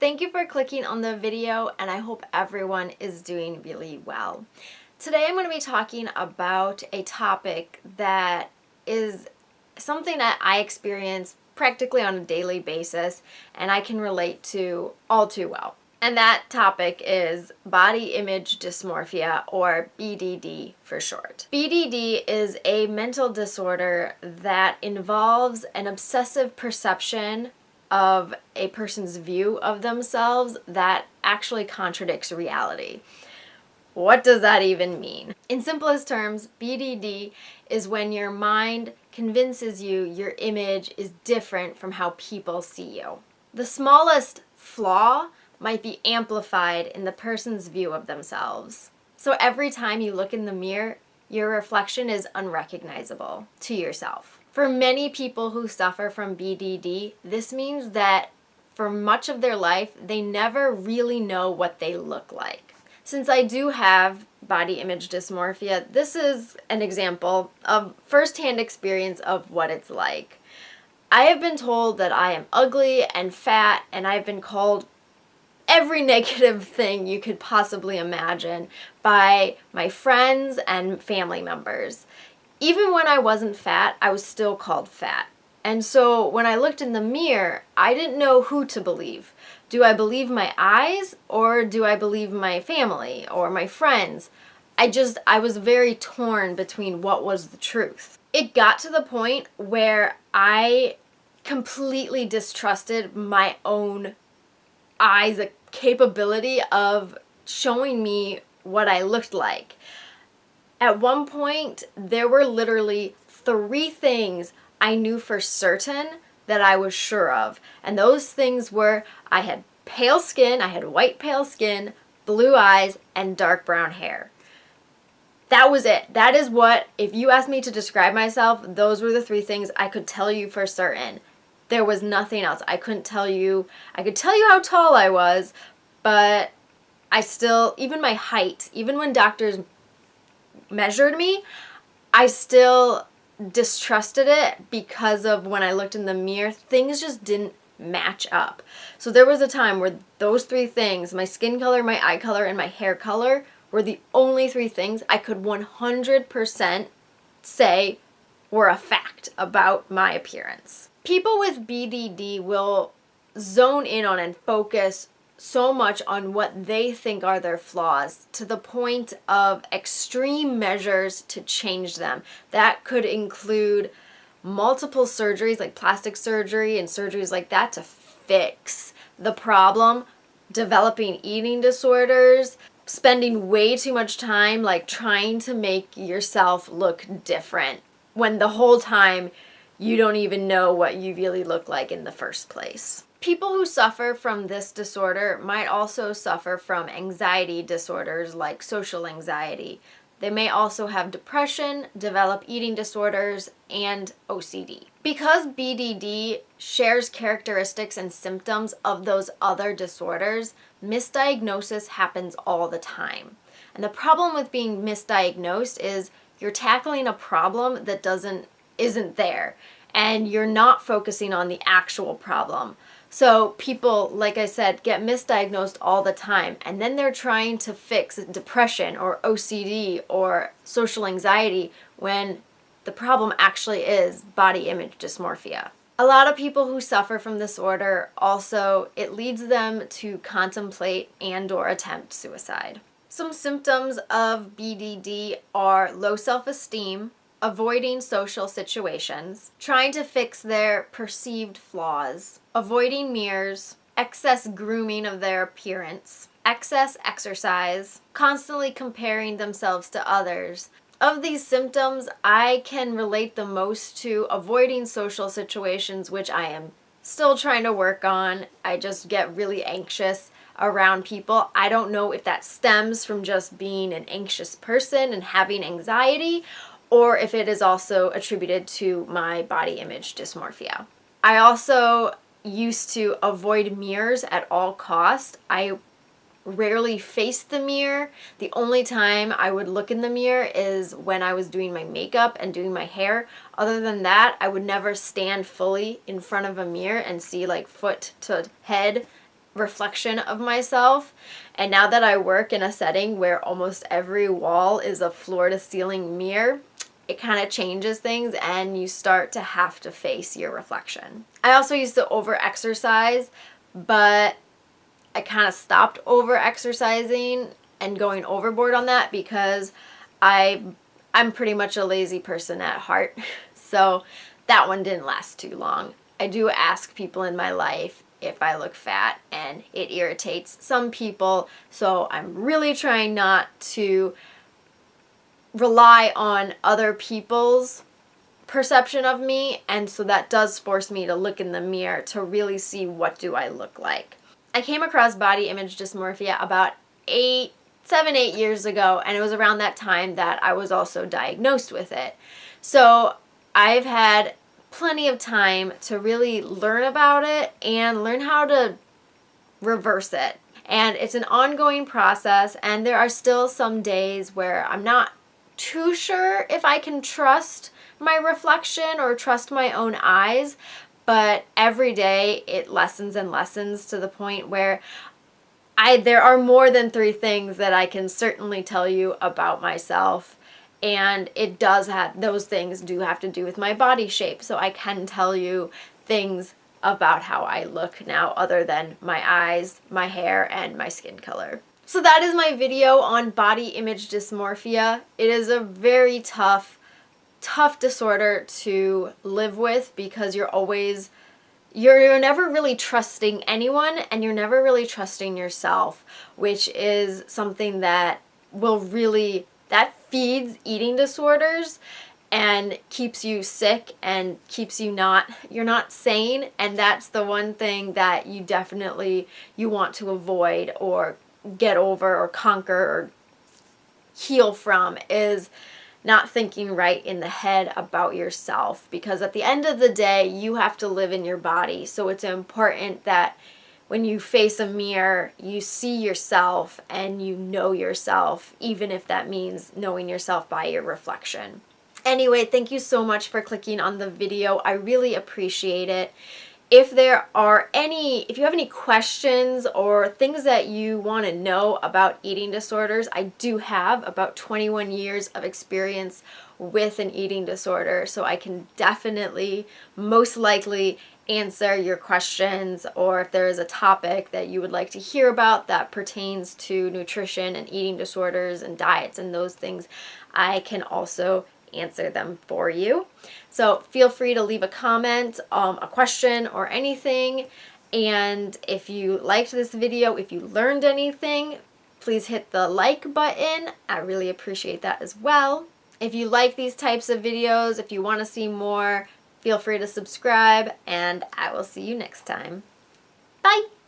Thank you for clicking on the video, and I hope everyone is doing really well. Today I'm going to be talking about a topic that is something that I experience practically on a daily basis and I can relate to all too well. And that topic is body image dysmorphia, or BDD for short. BDD is a mental disorder that involves an obsessive perception of a person's view of themselves that actually contradicts reality. What does that even mean? In simplest terms, BDD is when your mind convinces you your image is different from how people see you. The smallest flaw might be amplified in the person's view of themselves. So every time you look in the mirror, your reflection is unrecognizable to yourself. For many people who suffer from BDD, this means that for much of their life, they never really know what they look like. Since I do have body image dysmorphia, this is an example of firsthand experience of what it's like. I have been told that I am ugly and fat, and I've been called every negative thing you could possibly imagine by my friends and family members. Even when I wasn't fat, I was still called fat. And so when I looked in the mirror, I didn't know who to believe. Do I believe my eyes, or do I believe my family or my friends? I was very torn between what was the truth. It got to the point where I completely distrusted my own eyes' capability of showing me what I looked like. At one point, there were literally 3 things I knew for certain that I was sure of. And those things were, I had pale skin, I had white pale skin, blue eyes, and dark brown hair. That was it. That is what, if you asked me to describe myself, those were the 3 things I could tell you for certain. There was nothing else. I could tell you how tall I was, but even my height, even when doctors measured me, I still distrusted it because of when I looked in the mirror, things just didn't match up. So there was a time where those 3 things, my skin color, my eye color, and my hair color, were the only 3 things I could 100% say were a fact about my appearance. People with BDD will zone in on and focus so much on what they think are their flaws to the point of extreme measures to change them. That could include multiple surgeries like plastic surgery and surgeries like that to fix the problem, developing eating disorders, spending way too much time like trying to make yourself look different when the whole time you don't even know what you really look like in the first place. People who suffer from this disorder might also suffer from anxiety disorders like social anxiety. They may also have depression, develop eating disorders, and OCD. Because BDD shares characteristics and symptoms of those other disorders, misdiagnosis happens all the time. And the problem with being misdiagnosed is you're tackling a problem that isn't there, and you're not focusing on the actual problem. So people, like I said, get misdiagnosed all the time, and then they're trying to fix depression or OCD or social anxiety when the problem actually is body image dysmorphia. A lot of people who suffer from this disorder also, it leads them to contemplate and/or attempt suicide. Some symptoms of BDD are low self-esteem, avoiding social situations, trying to fix their perceived flaws, avoiding mirrors, excess grooming of their appearance, excess exercise, constantly comparing themselves to others. Of these symptoms, I can relate the most to avoiding social situations, which I am still trying to work on. I just get really anxious around people. I don't know if that stems from just being an anxious person and having anxiety, or if it is also attributed to my body image dysmorphia. I also used to avoid mirrors at all costs. I rarely faced the mirror. The only time I would look in the mirror is when I was doing my makeup and doing my hair. Other than that, I would never stand fully in front of a mirror and see like foot to head reflection of myself. And now that I work in a setting where almost every wall is a floor to ceiling mirror, it kind of changes things and you start to have to face your reflection. I also used to over-exercise, but I kind of stopped over-exercising and going overboard on that because I'm pretty much a lazy person at heart. So that one didn't last too long. I do ask people in my life if I look fat, and it irritates some people, so I'm really trying not to rely on other people's perception of me, and so that does force me to look in the mirror to really see what do I look like. I came across body image dysmorphia about 7-8 years ago, and it was around that time that I was also diagnosed with it. So I've had plenty of time to really learn about it and learn how to reverse it. And it's an ongoing process, and there are still some days where I'm not too sure if I can trust my reflection or trust my own eyes, but every day it lessens and lessens to the point where there are more than 3 things that I can certainly tell you about myself. And it does have, those things do have to do with my body shape. So I can tell you things about how I look now other than my eyes, my hair, and my skin color. So that is my video on body image dysmorphia. It is a very tough disorder to live with because you're never really trusting anyone, and you're never really trusting yourself, which is something that that feeds eating disorders and keeps you sick and keeps you're not sane. And that's the one thing that you want to avoid or get over or conquer or heal from, is not thinking right in the head about yourself, because at the end of the day, you have to live in your body. So it's important that when you face a mirror, you see yourself and you know yourself, even if that means knowing yourself by your reflection. Anyway, thank you so much for clicking on the video. I really appreciate it. If you have any questions or things that you want to know about eating disorders, I do have about 21 years of experience with an eating disorder, so I can definitely, most likely, answer your questions, or if there is a topic that you would like to hear about that pertains to nutrition and eating disorders and diets and those things, I can also answer them for you. So feel free to leave a comment, a question, or anything. And if you liked this video, if you learned anything, please hit the like button. I really appreciate that as well. If you like these types of videos, if you want to see more, feel free to subscribe, and I will see you next time. Bye!